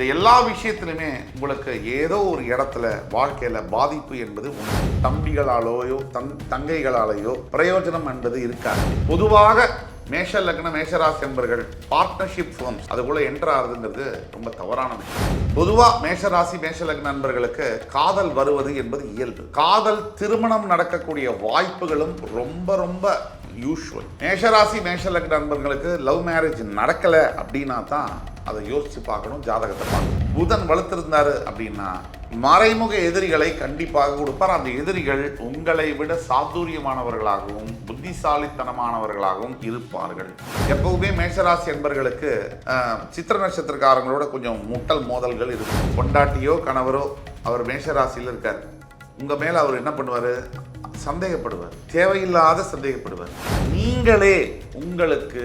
இந்த எல்லா விஷயத்திலுமே உங்களுக்கு ஏதோ ஒரு இடத்துல வாழ்க்கையில பாதிப்பு என்பது உண்டு. தம்பிகளாலேயோ தங்கைகளாலேயோ பிரயோஜனம் என்பது இருக்காது. பொதுவாக மேஷ லக்ன மேஷராசி என்பர்கள் பார்ட்னர்ஷிப் ஃபார்ம்ஸ் அதுக்குள்ள என்டர் ஆகுதுங்கிறது ரொம்ப தவறான விஷயம். பொதுவாக மேஷராசி மேஷ லக்ன நண்பர்களுக்கு காதல் வருவது என்பது இயல்பு. காதல் திருமணம் நடக்கக்கூடிய வாய்ப்புகளும் ரொம்ப ரொம்ப யூஷுவல். மேஷராசி மேஷ லக்ன நண்பர்களுக்கு லவ் மேரேஜ் நடக்கல அப்படின்னா தான் அதை யோசிச்சு பார்க்கணும், ஜாதகத்தை பார்க்கணும். புதன் வலுத்திருந்தாரு அப்படின்னா மறைமுக எதிரிகளை கண்டிப்பாக கொடுப்பார். அந்த எதிரிகள் உங்களை விட சாதுரியமானவர்களாகவும் புத்திசாலித்தனமானவர்களாகவும் இருப்பார்கள். எப்பவுமே மேஷராசி என்பர்களுக்கு சித்திர நட்சத்திரக்காரங்களோட கொஞ்சம் முட்டல் மோதல்கள் இருக்கும். பொண்டாட்டியோ கணவரோ அவர் மேஷராசியில் இருக்கார், உங்க மேல அவர் என்ன பண்ணுவாரு? சந்தேகப்படுவார், தேவையில்லாத சந்தேகப்படுவார். நீங்களே உங்களுக்கு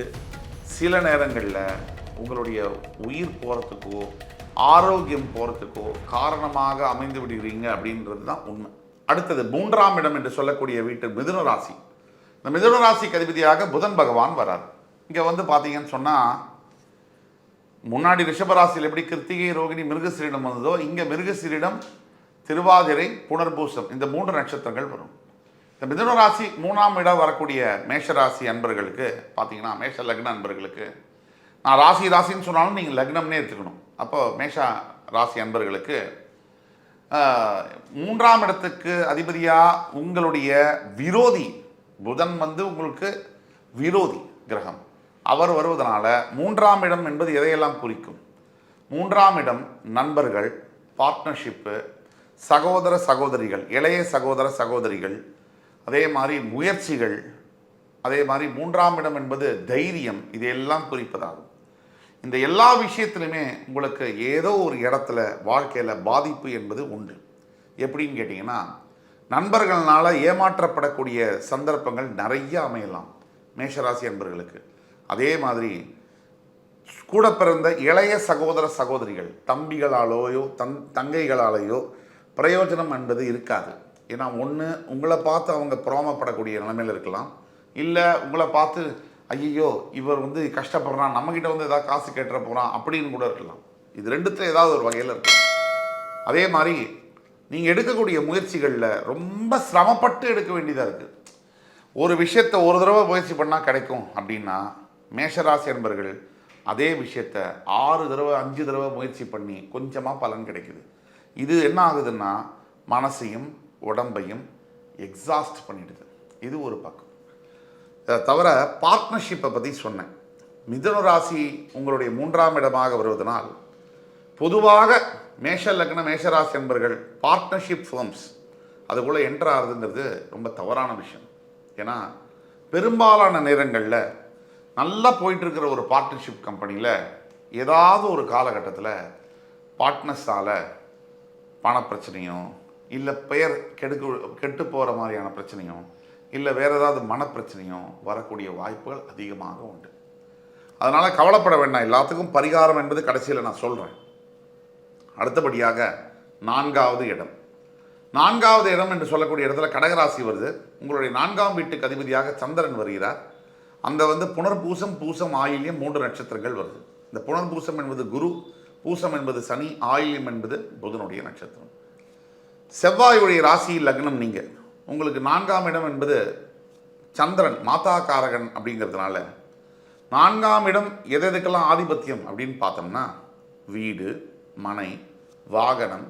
சில நேரங்களில் உங்களுடைய உயிர் போகிறதுக்கோ ஆரோக்கியம் போகிறதுக்கோ காரணமாக அமைந்து விடுகிறீங்க அப்படின்றது தான் உண்மை. அடுத்தது 3ஆம் இடம் என்று சொல்லக்கூடிய வீட்டு மிதுன ராசி. இந்த மிதுன ராசிக்கு அதிபதியாக புதன் பகவான் வரார். இங்கே வந்து பார்த்தீங்கன்னு சொன்னால் முன்னாடி ரிஷபராசியில் எப்படி கிருத்திகை ரோகிணி மிருகசீரிடம் வந்ததோ இங்கே மிருகசீரிடம் திருவாதிரை புனர்பூசம் இந்த 3 நட்சத்திரங்கள் வரும். இந்த மிதுன ராசி 3ஆம் இடம் வரக்கூடிய மேஷராசி அன்பர்களுக்கு பார்த்தீங்கன்னா மேஷ லக்ன அன்பர்களுக்கு நான் ராசின்னு சொன்னாலும் நீங்கள் லக்னம்னே எடுத்துக்கணும். அப்போ மேஷ ராசி அன்பர்களுக்கு 3ஆம் இடத்துக்கு அதிபதியாக உங்களுடைய விரோதி புதன் வந்து உங்களுக்கு விரோதி கிரகம் அவர் வருவதனால 3ஆம் இடம் என்பது எதையெல்லாம் குறிக்கும்? 3ஆம் இடம் நண்பர்கள், பார்ட்னர்ஷிப்பு, சகோதர சகோதரிகள், இளைய சகோதர சகோதரிகள், அதே மாதிரி முயற்சிகள், அதே மாதிரி 3ஆம் இடம் என்பது தைரியம், இதையெல்லாம் குறிப்பதாகும். இந்த எல்லா விஷயத்திலுமே உங்களுக்கு ஏதோ ஒரு இடத்துல வாழ்க்கையில் பாதிப்பு என்பது உண்டு. எப்படின்னு கேட்டிங்கன்னா நண்பர்களால் ஏமாற்றப்படக்கூடிய சந்தர்ப்பங்கள் நிறைய அமையலாம் மேஷராசி அன்பர்களுக்கு. அதே மாதிரி கூட பிறந்த இளைய சகோதர சகோதரிகள் தம்பிகளாலேயோ தங்கைகளாலேயோ பிரயோஜனம் என்பது இருக்காது. ஏன்னா ஒன்று உங்களை பார்த்து அவங்க புறாமப்படக்கூடிய நிலைமையில் இருக்கலாம், இல்லை உங்களை பார்த்து ஐயோ இவர் வந்து கஷ்டப்படுறான் நம்மக்கிட்ட வந்து ஏதாவது காசு கேட்டுற போகிறான் அப்படின்னு கூட இருக்கலாம். இது ரெண்டுத்தில் ஏதாவது ஒரு வகையில் இருக்கலாம். அதே மாதிரி நீங்கள் எடுக்கக்கூடிய முயற்சிகளில் ரொம்ப சிரமப்பட்டு எடுக்க வேண்டியதாக இருக்குது. ஒரு விஷயத்தை ஒரு தடவை முயற்சி பண்ணால் கிடைக்கும் அப்படின்னா மேஷராசி என்பர்கள் அதே விஷயத்தை 6 தடவை 5 தடவை முயற்சி பண்ணி கொஞ்சமாக பலன் கிடைக்குது. இது என்ன ஆகுதுன்னா மனசையும் உடம்பையும் எக்ஸாஸ்ட் பண்ணிடுது. இது ஒரு பக்கம். இதை தவிர பார்ட்னர்ஷிப்பை பற்றி சொன்னேன். மிதுன ராசி உங்களுடைய 3ஆம் இடமாக வருவதனால் பொதுவாக மேஷ லக்ன மேஷராசி என்பர்கள் பார்ட்னர்ஷிப் ஃபார்ம்ஸ் அதுக்குள்ளே என்டர் ஆகுதுங்கிறது ரொம்ப தவறான விஷயம். ஏன்னா பெரும்பாலான நேரங்களில் நல்லா போயிட்டுருக்கிற ஒரு பார்ட்னர்ஷிப் கம்பெனியில் ஏதாவது ஒரு காலகட்டத்தில் பார்ட்னர்ஸால் பணப்பிரச்சனையோ இல்லை பெயர் கெட்டு போகிற மாதிரியான பிரச்சனையும் இல்லை வேறு ஏதாவது மனப்பிரச்சனையும் வரக்கூடிய வாய்ப்புகள் அதிகமாக உண்டு. அதனால் கவலைப்பட வேண்டாம், எல்லாத்துக்கும் பரிகாரம் என்பது கடைசியில் நான் சொல்கிறேன். அடுத்தபடியாக 4ஆவது இடம். 4ஆவது இடம் என்று சொல்லக்கூடிய இடத்துல கடகராசி வருது. உங்களுடைய 4ஆம் வீட்டுக்கு அதிபதியாக சந்திரன் வருகிறார். அந்த வந்து புனர்பூசம் பூசம் ஆயில்யம் 3 நட்சத்திரங்கள் வருது. இந்த புனர்பூசம் என்பது குரு, பூசம் என்பது சனி, ஆயில்யம் என்பது புதனுடைய நட்சத்திரம். செவ்வாயுடைய ராசியில் லக்னம் நீங்கள், உங்களுக்கு 4ஆம் இடம் என்பது சந்திரன் மாதா காரகன் அப்படிங்கிறதுனால 4ஆம் இடம் எதுக்கெல்லாம் ஆதிபத்தியம் அப்படின்னு பார்த்தோம்னா வீடு, மனை, வாகனம்,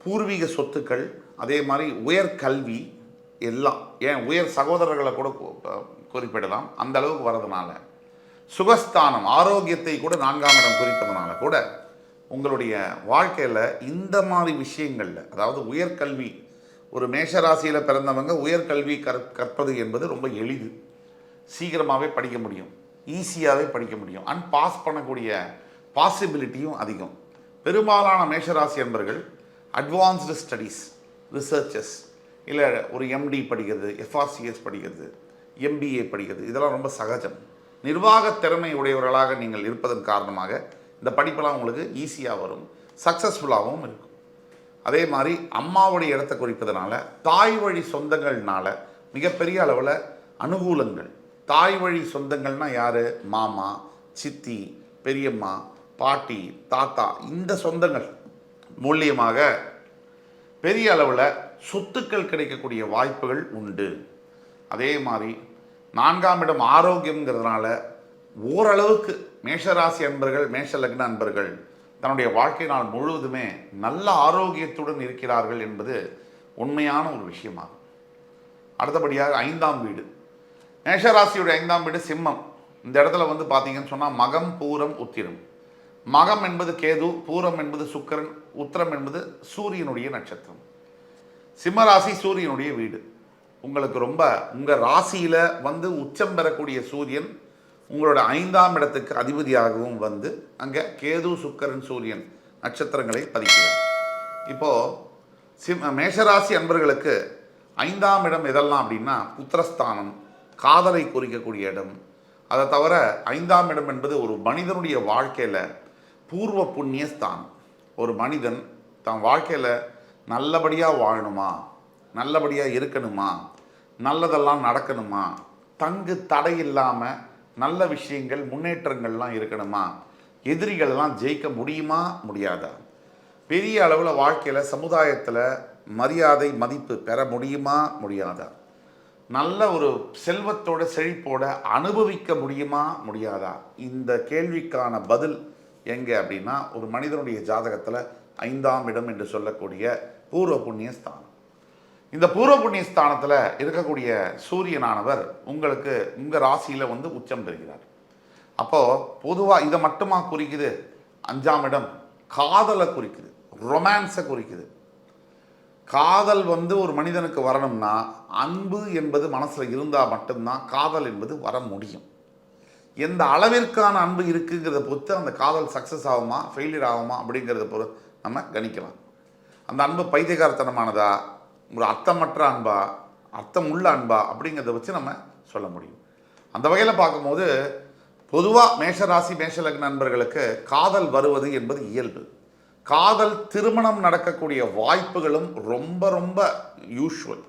பூர்வீக சொத்துக்கள், அதே மாதிரி உயர் கல்வி எல்லாம், ஏன் உயர் சகோதரர்களை கூட குறிப்பிடலாம். அந்த அளவுக்கு வர்றதுனால சுகஸ்தானம் ஆரோக்கியத்தை கூட 4ஆம் இடம் குறிப்பதனால கூட உங்களுடைய வாழ்க்கையில் இந்த மாதிரி விஷயங்களில் அதாவது உயர்கல்வி, ஒரு மேஷராசியில் பிறந்தவங்க உயர்கல்வி கற்பது என்பது ரொம்ப எளிது, சீக்கிரமாகவே படிக்க முடியும், ஈஸியாகவே படிக்க முடியும், அண்ட் பாஸ் பண்ணக்கூடிய பாசிபிலிட்டியும் அதிகம். பெரும்பாலான மேஷராசி என்பர்கள் அட்வான்ஸ்டு ஸ்டடீஸ், ரிசர்ச்சஸ், இல்லை ஒரு எம்டி படிக்கிறது, எஃப்ஆர்சிஎஸ் படிக்கிறது, எம்பிஏ படிக்கிறது இதெல்லாம் ரொம்ப சகஜம். நிர்வாக திறமை உடையவர்களாக நீங்கள் இருப்பதன் காரணமாக இந்த படிப்பெல்லாம் உங்களுக்கு ஈஸியாக வரும், சக்ஸஸ்ஃபுல்லாகவும் இருக்கும். அதே மாதிரி அம்மாவுடைய இடத்தை குறிப்பதனால தாய் வழி சொந்தங்கள்னால மிகப்பெரிய அளவில் அனுகூலங்கள். தாய் வழி சொந்தங்கள்னால் யார்? மாமா, சித்தி, பெரியம்மா, பாட்டி, தாத்தா இந்த சொந்தங்கள் மூலியமாக பெரிய அளவில் சொத்துக்கள் கிடைக்கக்கூடிய வாய்ப்புகள் உண்டு. அதே மாதிரி 4ஆம் இடம் ஆரோக்கியம்ங்கிறதுனால ஓரளவுக்கு மேஷராசி அன்பர்கள், மேஷ லக்ன அன்பர்கள் தன்னுடைய வாழ்க்கை நாள் முழுவதுமே நல்ல ஆரோக்கியத்துடன் இருக்கிறார்கள் என்பது உண்மையான ஒரு விஷயமாகும். அடுத்தபடியாக 5ஆம் வீடு, மேஷராசியுடைய 5ஆம் வீடு சிம்மம். இந்த இடத்துல வந்து பார்த்தீங்கன்னு சொன்னால் மகம், பூரம், உத்திரம். மகம் என்பது கேது, பூரம் என்பது சுக்கிரன், உத்திரம் என்பது சூரியனுடைய நட்சத்திரம். சிம்மராசி சூரியனுடைய வீடு. உங்களுக்கு ரொம்ப உங்கள் ராசியில் வந்து உச்சம் பெறக்கூடிய சூரியன் உங்களோட 5ஆம் இடத்துக்கு அதிபதியாகவும் வந்து அங்கே கேது, சுக்கிரன், சூரியன் நட்சத்திரங்களை பதிக்கிறார். இப்போது மேஷராசி அன்பர்களுக்கு 5ஆம் இடம் எதெல்லாம் அப்படின்னா புத்திரஸ்தானம், காதலை குறிக்கக்கூடிய இடம். அதை தவிர 5ஆம் இடம் என்பது ஒரு மனிதனுடைய வாழ்க்கையில் பூர்வ புண்ணிய ஸ்தானம். ஒரு மனிதன் தன் வாழ்க்கையில் நல்லபடியாக வாழணுமா, நல்லபடியாக இருக்கணுமா, நல்லதெல்லாம் நடக்கணுமா, தங்கு தடை இல்லாமல் நல்ல விஷயங்கள் முன்னேற்றங்கள்லாம் இருக்கணுமா, எதிரிகள்லாம் ஜெயிக்க முடியுமா முடியாதா, பெரிய அளவில் வாழ்க்கையில் சமுதாயத்தில் மரியாதை மதிப்பு பெற முடியுமா முடியாதா, நல்ல ஒரு செல்வத்தோட செழிப்போட அனுபவிக்க முடியுமா முடியாதா? இந்த கேள்விக்கான பதில் எங்கே அப்படின்னா ஒரு மனிதனுடைய ஜாதகத்தில் 5ஆம் இடம் என்று சொல்லக்கூடிய பூர்வ புண்ணிய ஸ்தானம். இந்த பூர்வ புண்ணிய ஸ்தானத்தில் இருக்கக்கூடிய சூரியனானவர் உங்களுக்கு உங்கள் ராசியில் வந்து உச்சம் பெறுகிறார். அப்போது பொதுவாக இதை மட்டுமா குறிக்குது? 5ஆம் இடம் காதலை குறிக்குது, ரொமான்ஸை குறிக்குது. காதல் வந்து ஒரு மனிதனுக்கு வரணும்னா அன்பு என்பது மனசில் இருந்தால் மட்டும்தான் காதல் என்பது வர முடியும். எந்த அளவிற்கான அன்பு இருக்குங்கிறத பொறுத்து அந்த காதல் சக்ஸஸ் ஆகுமா ஃபெயிலியர் ஆகுமா அப்படிங்கிறத பொறுத்து நம்ம கணிக்கலாம். அந்த அன்பு பைத்தியகாரத்தனமானதா, ஒரு அர்த்தமற்ற அன்பா, அர்த்தம் உள்ள அன்பா அப்படிங்கிறத வச்சு நம்ம சொல்ல முடியும். அந்த வகையில் பார்க்கும்போது பொதுவாக மேஷராசி மேஷ லக்ன நண்பர்களுக்கு காதல் வருவது என்பது இயல்பு. காதல் திருமணம் நடக்கக்கூடிய வாய்ப்புகளும் ரொம்ப ரொம்ப யூஷுவல்.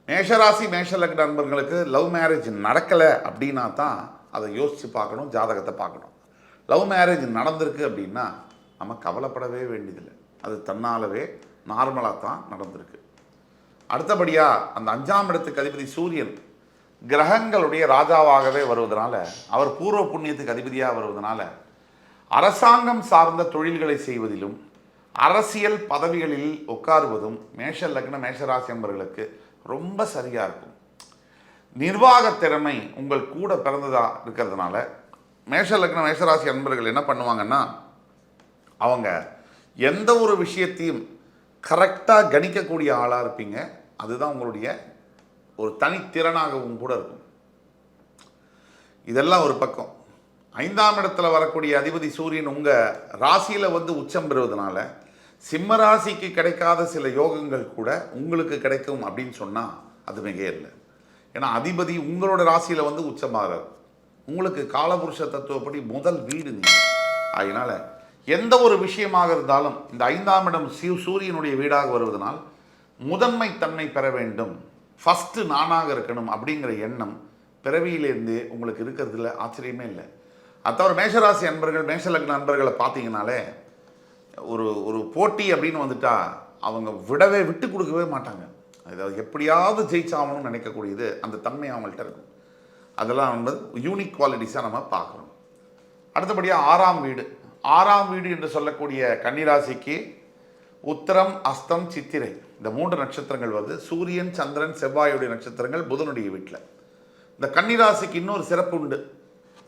மேஷராசி மேஷ லக்ன நண்பர்களுக்கு லவ் மேரேஜ் நடக்கலை அப்படின்னா தான் அதை யோசித்து பார்க்கணும், ஜாதகத்தை பார்க்கணும். லவ் மேரேஜ் நடந்திருக்கு அப்படின்னா நம்ம கவலைப்படவே வேண்டியதில்லை, அது தன்னாலவே நார்மலாக தான் நடந்திருக்கு. அடுத்தபடியாக அந்த 5ஆம் இடத்துக்கு அதிபதி சூரியன் கிரகங்களுடைய ராஜாவாகவே வருவதனால, அவர் பூர்வ புண்ணியத்துக்கு அதிபதியாக வருவதனால அரசாங்கம் சார்ந்த தொழில்களை செய்வதிலும் அரசியல் பதவிகளில் உட்காருவதும் மேஷ லக்ன மேஷராசி என்பவர்களுக்கு ரொம்ப சரியாக இருக்கும். நிர்வாக திறமை உங்கள் கூட பிறந்ததா இருக்கிறதுனால மேஷ லக்ன மேஷராசி அன்பர்கள் என்ன பண்ணுவாங்கன்னா அவங்க எந்த ஒரு விஷயத்தையும் கரெக்டாக கணிக்கக்கூடிய ஆளாக இருப்பீங்க. அதுதான் உங்களுடைய ஒரு தனித்திறனாகவும் கூட இருக்கும். இதெல்லாம் ஒரு பக்கம். 5ஆம் இடத்துல வரக்கூடிய அதிபதி சூரியன் உங்கள் ராசியில் வந்து உச்சம் பெறுவதனால சிம்ம ராசிக்கு கிடைக்காத சில யோகங்கள் கூட உங்களுக்கு கிடைக்கும் அப்படின்னு சொன்னால் அது மிக இல்லை. ஏன்னா அதிபதி உங்களோட ராசியில் வந்து உச்சமாகிறார். உங்களுக்கு காலபுருஷ தத்துவப்படி முதல் வீடு நீங்கள். அதனால் எந்த ஒரு விஷயமாக இருந்தாலும் இந்த 5ஆம் இடம் சூரியனுடைய வீடாக வருவதனால் முதன்மை தன்மை பெற வேண்டும், ஃபஸ்ட்டு நானாக இருக்கணும் அப்படிங்கிற எண்ணம் பிறவியிலேருந்து உங்களுக்கு இருக்கிறதுல ஆச்சரியமே இல்லை. அது தவிர மேஷராசி அன்பர்கள் மேஷ லக்ன அன்பர்களை பார்த்தீங்கனாலே ஒரு ஒரு போட்டி அப்படின்னு வந்துட்டா அவங்க விட்டு கொடுக்கவே மாட்டாங்க. அதாவது எப்படியாவது ஜெயிச்சாகணும்னு நினைக்கக்கூடியது அந்த தன்மை அவங்கள்ட்ட இருக்கும். அதெல்லாம் என்பது யூனிக் குவாலிட்டிஸாக நம்ம பார்க்குறோம். அடுத்தபடியாக 6ஆம் வீடு. 6ஆம் வீடு என்று சொல்லக்கூடிய கன்னிராசிக்கு உத்திரம், அஸ்தம், சித்திரை இந்த 3 நட்சத்திரங்கள் வருது. சூரியன், சந்திரன், செவ்வாயுடைய நட்சத்திரங்கள் புதனுடைய வீட்டில். இந்த கன்னிராசிக்கு இன்னொரு சிறப்பு உண்டு.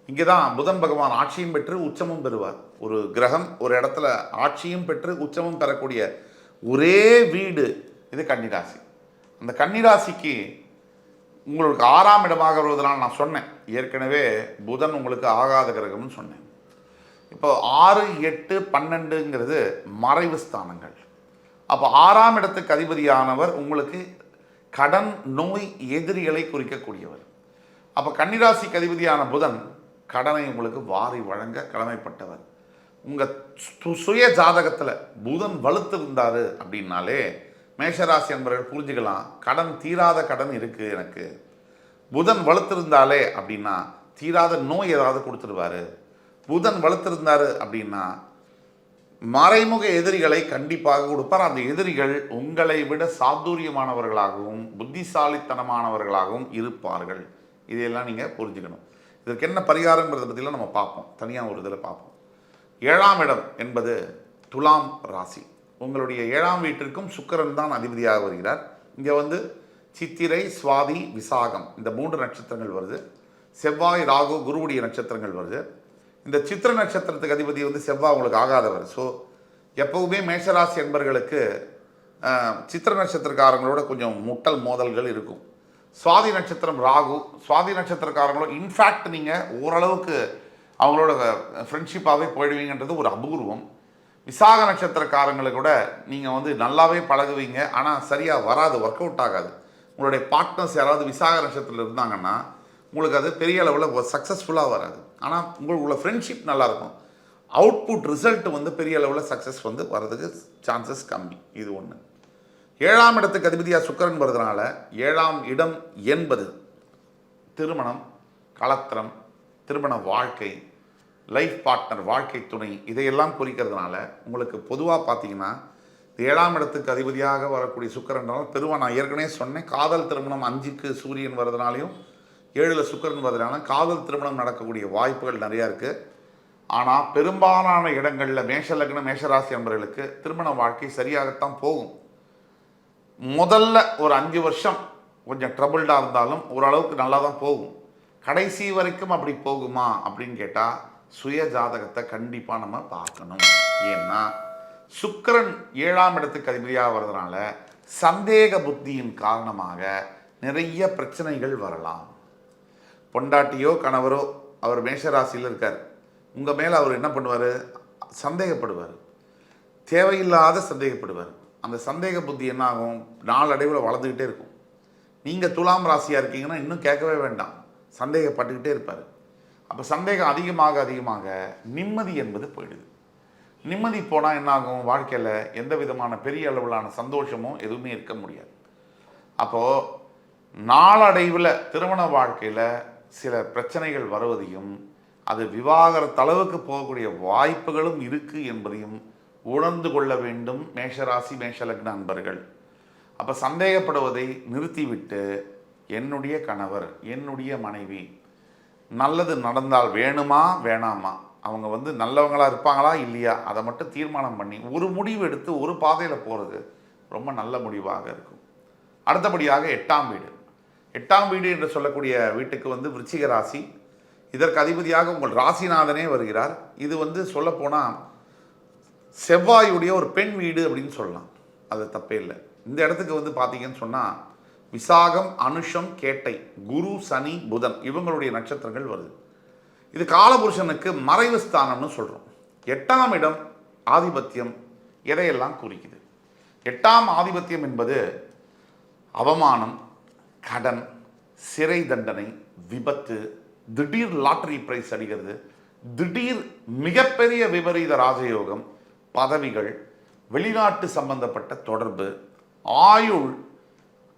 இங்கே தான் புதன் பகவான் ஆட்சியும் பெற்று உச்சமும் பெறுவார். ஒரு கிரகம் ஒரு இடத்துல ஆட்சியும் பெற்று உச்சமும் பெறக்கூடிய ஒரே வீடு இது கன்னிராசி. அந்த கன்னிராசிக்கு உங்களுக்கு 6ஆம் இடமாக வருவதனால் நான் சொன்னேன் ஏற்கனவே புதன் உங்களுக்கு ஆகாத கிரகம்னு சொன்னேன். இப்போ 6, 8, 12ங்கிறது மறைவு ஸ்தானங்கள். அப்போ 6ஆம் இடத்துக்கு அதிபதியானவர் உங்களுக்கு கடன், நோய், எதிரிகளை குறிக்கக்கூடியவர். அப்போ கன்னிராசிக்கு அதிபதியான புதன் கடனை உங்களுக்கு வாரி வழங்க கடமைப்பட்டவர். உங்கள் சுய ஜாதகத்தில் புதன் வலுத்திருந்தார் அப்படின்னாலே மேஷராசி என்பவர்கள் புரிஞ்சுக்கலாம், கடன் தீராத கடன் இருக்குது எனக்கு. புதன் வலுத்திருந்தாலே அப்படின்னா தீராத நோய் ஏதாவது கொடுத்துருவார், புதன் வலுத்திருந்தாரு அப்படின்னா மறைமுக எதிரிகளை கண்டிப்பாக கொடுப்பார். அந்த எதிரிகள் உங்களை விட சாதுரியமானவர்களாகவும் புத்திசாலித்தனமானவர்களாகவும் இருப்பார்கள். இதையெல்லாம் நீங்கள் புரிஞ்சுக்கணும். இதற்கு என்ன பரிகாரங்கிறத பற்றிலாம் நம்ம பார்ப்போம், தனியாக ஒரு இதில் பார்ப்போம். 7ஆம் இடம் என்பது துலாம் ராசி. உங்களுடைய 7ஆம் வீட்டிற்கும் சுக்கிரன் தான் அதிபதியாக வருகிறார். இங்கே வந்து சித்திரை, சுவாதி, விசாகம் இந்த 3 நட்சத்திரங்கள் வருது. செவ்வாய், ராகு, குருவுடைய நட்சத்திரங்கள் வருது. இந்த சித்திர நட்சத்திரத்துக்கு அதிபதி வந்து செவ்வாய் உங்களுக்கு ஆகாதவர். ஸோ எப்பவுமே மேஷராசி என்பர்களுக்கு சித்திர நட்சத்திரக்காரங்களோட கொஞ்சம் முட்டல் மோதல்கள் இருக்கும். சுவாதி நட்சத்திரம் ராகு, சுவாதி நட்சத்திரக்காரங்களோட இன்ஃபேக்ட் நீங்கள் ஓரளவுக்கு அவங்களோட ஃப்ரெண்ட்ஷிப்பாகவே போயிடுவீங்கன்றது ஒரு அபூர்வம். விசாக நட்சத்திரக்காரங்களுக்கு கூட நீங்கள் வந்து நல்லாவே பழகுவீங்க, ஆனால் சரியாக வராது, ஒர்க் அவுட் ஆகாது. உங்களுடைய பார்ட்னர்ஸ் யாராவது விசாக நட்சத்திரத்தில் இருந்தாங்கன்னா உங்களுக்கு அது பெரிய அளவில் சக்ஸஸ்ஃபுல்லாக வராது. ஆனால் உங்களுக்குள்ள ஃப்ரெண்ட்ஷிப் நல்லாயிருக்கும். அவுட்புட் ரிசல்ட் வந்து பெரிய அளவில் சக்ஸஸ் வந்து வர்றதுக்கு சான்சஸ் கம்மி. இது ஒன்று. 7ஆம் இடத்துக்கு அதிபதியாக சுக்கிரன் வருதுனால 7ஆம் இடம் என்பது திருமணம், கலத்திரம், திருமண வாழ்க்கை, லைஃப் பார்ட்னர், வாழ்க்கை துணை இதையெல்லாம் குறிக்கிறதுனால உங்களுக்கு பொதுவாக பார்த்தீங்கன்னா 7ஆம் இடத்துக்கு அதிபதியாக வரக்கூடிய சுக்கிரனால் பெருவாக நான் ஏற்கனவே சொன்னேன், காதல் திருமணம் 5க்கு சூரியன் வருதுனாலையும் 7ல் சுக்கிரன் வருதுனால காதல் திருமணம் நடக்கக்கூடிய வாய்ப்புகள் நிறையா இருக்குது. ஆனால் பெரும்பாலான இடங்களில் மேஷ லக்னம், மேஷராசி என்பவர்களுக்கு திருமண வாழ்க்கை சரியாகத்தான் போகும். முதல்ல ஒரு 5 வருஷம் கொஞ்சம் ட்ரபிள்டாக இருந்தாலும் ஓரளவுக்கு நல்லா தான் போகும். கடைசி வரைக்கும் அப்படி போகுமா அப்படின்னு கேட்டால் சுய ஜாதகத்தை கண்டிப்பாக நம்ம பார்க்கணும். ஏன்னா சுக்கிரன் 7ஆம் இடத்துக்கு அதிபதியாக வர்றதுனால சந்தேக புத்தியின் காரணமாக நிறைய பிரச்சனைகள் வரலாம். பொண்டாட்டியோ கணவரோ அவர் மேஷராசியில் இருக்கார், உங்கள் மேலே அவர் என்ன பண்ணுவார், சந்தேகப்படுவார், தேவையில்லாத சந்தேகப்படுவார். அந்த சந்தேக புத்தி என்ன ஆகும், நாளடைவில் வளர்ந்துக்கிட்டே இருக்கும். நீங்கள் துலாம் ராசியாக இருக்கீங்கன்னா இன்னும் கேட்கவே வேண்டாம், சந்தேகப்பட்டுக்கிட்டே இருப்பார். அப்போ சந்தேகம் அதிகமாக அதிகமாக நிம்மதி என்பது போயிடுது. நிம்மதி போனால் என்ன ஆகும், வாழ்க்கையில் எந்த விதமான பெரிய அளவிலான சந்தோஷமும் எதுவுமே இருக்க முடியாது. அப்போது நாளடைவில் திருமண வாழ்க்கையில் சில பிரச்சனைகள் வருவதையும் அது விவாகரத்து அளவுக்கு போகக்கூடிய வாய்ப்புகளும் இருக்குது என்பதையும் உணர்ந்து கொள்ள வேண்டும் மேஷராசி, மேஷலக்ன அன்பர்கள். அப்போ சந்தேகப்படுவதை நிறுத்திவிட்டு என்னுடைய கணவர், என்னுடைய மனைவி நல்லது நடந்தால் வேணுமா வேணாமா, அவங்க வந்து நல்லவங்களாக இருப்பாங்களா இல்லையா, அதை மட்டும் தீர்மானம் பண்ணி ஒரு முடிவு எடுத்து ஒரு பாதையில் போகிறது ரொம்ப நல்ல முடிவாக இருக்கும். அடுத்தபடியாக 8ஆம் வீடு. 8ஆம் வீடு என்று சொல்லக்கூடிய வீட்டுக்கு வந்து விருச்சிக ராசி. இதற்கு அதிபதியாக உங்கள் ராசிநாதனே வருகிறார். இது வந்து சொல்லப்போனால் செவ்வாயுடைய ஒரு பெண் வீடு அப்படின்னு சொல்லலாம், அது தப்பே இல்லை. இந்த இடத்துக்கு வந்து பார்த்தீங்கன்னு சொன்னால் விசாகம், அனுஷம், கேட்டை, குரு, சனி, புதன் இவங்களுடைய நட்சத்திரங்கள் வருது. இது காலபுருஷனுக்கு மறைவு ஸ்தானம்னு சொல்கிறோம். 8ஆம் இடம் ஆதிபத்தியம் எதையெல்லாம் குறிக்குது? 8ஆம் ஆதிபத்தியம் என்பது அவமானம், கடன், சிறை தண்டனை, விபத்து, திடீர் லாட்டரி பிரைஸ் அடிக்கிறது, திடீர் மிகப்பெரிய விபரீத ராஜயோகம், பதவிகள், வெளிநாட்டு சம்பந்தப்பட்ட தொடர்பு, ஆயுள்,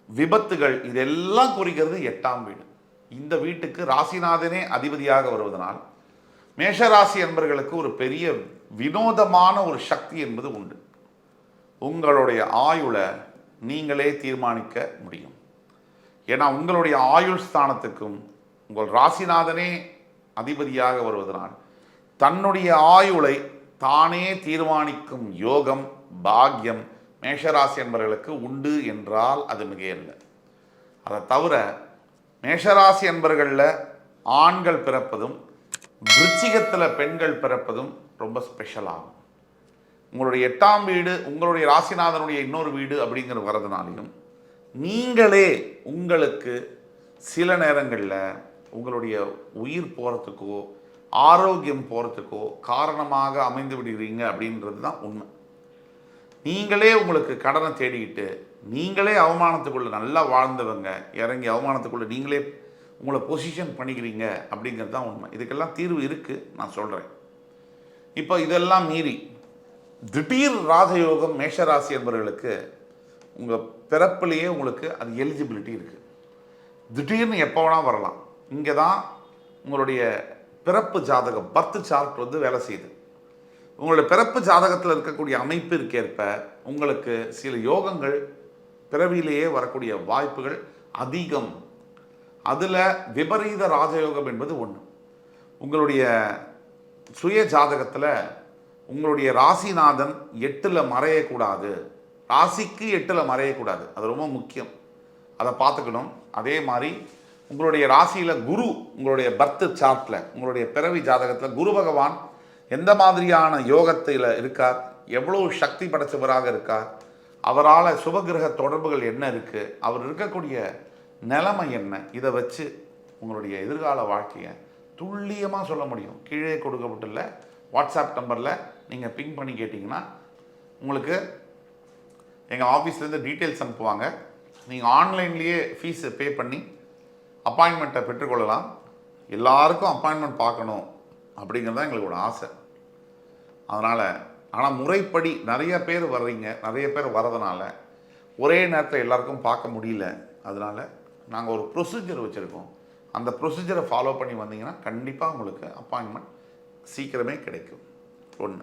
விபத்துகள் இதெல்லாம் குறிக்கிறது 8ஆம் வீடு. இந்த வீட்டுக்கு ராசிநாதனே அதிபதியாக வருவதனால் மேஷராசி என்பவர்களுக்கு ஒரு பெரிய வினோதமான ஒரு சக்தி என்பது உண்டு. உங்களுடைய ஆயுளை நீங்களே தீர்மானிக்க முடியும். ஏன்னா உங்களுடைய ஆயுள் ஸ்தானத்துக்கும் உங்கள் ராசிநாதனே அதிபதியாக வருவதனால் தன்னுடைய ஆயுளை தானே தீர்மானிக்கும் யோகம், பாக்கியம் மேஷராசி என்பவர்களுக்கு உண்டு என்றால் அது மிகையல்ல. அதை தவிர மேஷராசி என்பவர்களில் ஆண்கள் பிறப்பதும் விருச்சிகத்தில் பெண்கள் பிறப்பதும் ரொம்ப ஸ்பெஷல் ஆகும். உங்களுடைய 8ஆம் வீடு உங்களுடைய ராசிநாதனுடைய இன்னொரு வீடு அப்படிங்கிற வரதுனாலையும் நீங்களே உங்களுக்கு சில நேரங்களில் உங்களுடைய உயிர் போகிறதுக்கோ ஆரோக்கியம் போகிறதுக்கோ காரணமாக அமைந்து விடுவீங்க அப்படின்றது தான் உண்மை. நீங்களே உங்களுக்கு கடனை தேடிக்கிட்டு நீங்களே அவமானத்துக்குள்ளே நல்லா வாழ்ந்தவங்க இறங்கி அவமானத்துக்குள்ளே நீங்களே உங்களை பொசிஷன் பண்ணிக்கிறீங்க அப்படிங்கிறது தான் உண்மை. இதுக்கெல்லாம் தீர்வு இருக்குது, நான் சொல்கிறேன். இப்போ இதெல்லாம் மீறி திடீர் ராஜயோகம் மேஷராசி என்பவர்களுக்கு உங்கள் பிறப்பிலேயே உங்களுக்கு அது எலிஜிபிலிட்டி இருக்குது. திடீர்னு எப்போ வேணால் வரலாம். இங்கே தான் உங்களுடைய பிறப்பு ஜாதகம் பர்த் சார்ட் வந்து வேலை செய்யுது. உங்களுடைய பிறப்பு ஜாதகத்தில் இருக்கக்கூடிய அமைப்பிற்கேற்ப உங்களுக்கு சில யோகங்கள் பிறவியிலேயே வரக்கூடிய வாய்ப்புகள் அதிகம். அதில் விபரீத ராஜயோகம் என்பது ஒன்று. உங்களுடைய சுய ஜாதகத்தில் உங்களுடைய ராசிநாதன் 8ல் மறையக்கூடாது. ராசிக்கு 8ல் மறையக்கூடாது. அது ரொம்ப முக்கியம். அதை பார்த்துக்கணும். அதே மாதிரி உங்களுடைய ராசியில் குரு, உங்களுடைய பர்த் சார்ட்டில் உங்களுடைய பிறவி ஜாதகத்தில் குரு பகவான் எந்த மாதிரியான யோகத்தில் இருக்கார், எவ்வளோ சக்தி படைத்தவராக இருக்கார், அவரால் சுபகிரக தொடர்புகள் என்ன இருக்குது, அவர் இருக்கக்கூடிய நிலைமை என்ன, இதை வச்சு உங்களுடைய எதிர்கால வாழ்க்கையை துல்லியமாக சொல்ல முடியும். கீழே கொடுக்கப்பட்டுள்ள வாட்ஸ்அப் நம்பரில் நீங்கள் பிங் பண்ணி கேட்டிங்கன்னா உங்களுக்கு எங்கள் ஆஃபீஸ்லேருந்து டீட்டெயில்ஸ் அனுப்புவாங்க. நீங்கள் ஆன்லைன்லேயே ஃபீஸு பே பண்ணி அப்பாயின்மெண்ட்டை பெற்றுக்கொள்ளலாம். எல்லாருக்கும் அப்பாயின்மெண்ட் பார்க்கணும் அப்படிங்கிறது தான் எங்களோட ஆசை. அதனால் ஆனால் முறைப்படி நிறைய பேர் வர்றீங்க, நிறைய பேர் வர்றதுனால ஒரே நேரத்தில் எல்லாருக்கும் பார்க்க முடியல. அதனால் நாங்கள் ஒரு ப்ரொசீஜர் வச்சுருக்கோம். அந்த ப்ரொசீஜரை ஃபாலோ பண்ணி வந்தீங்கன்னா கண்டிப்பாக உங்களுக்கு அப்பாயின்மெண்ட் சீக்கிரமே கிடைக்கும். 1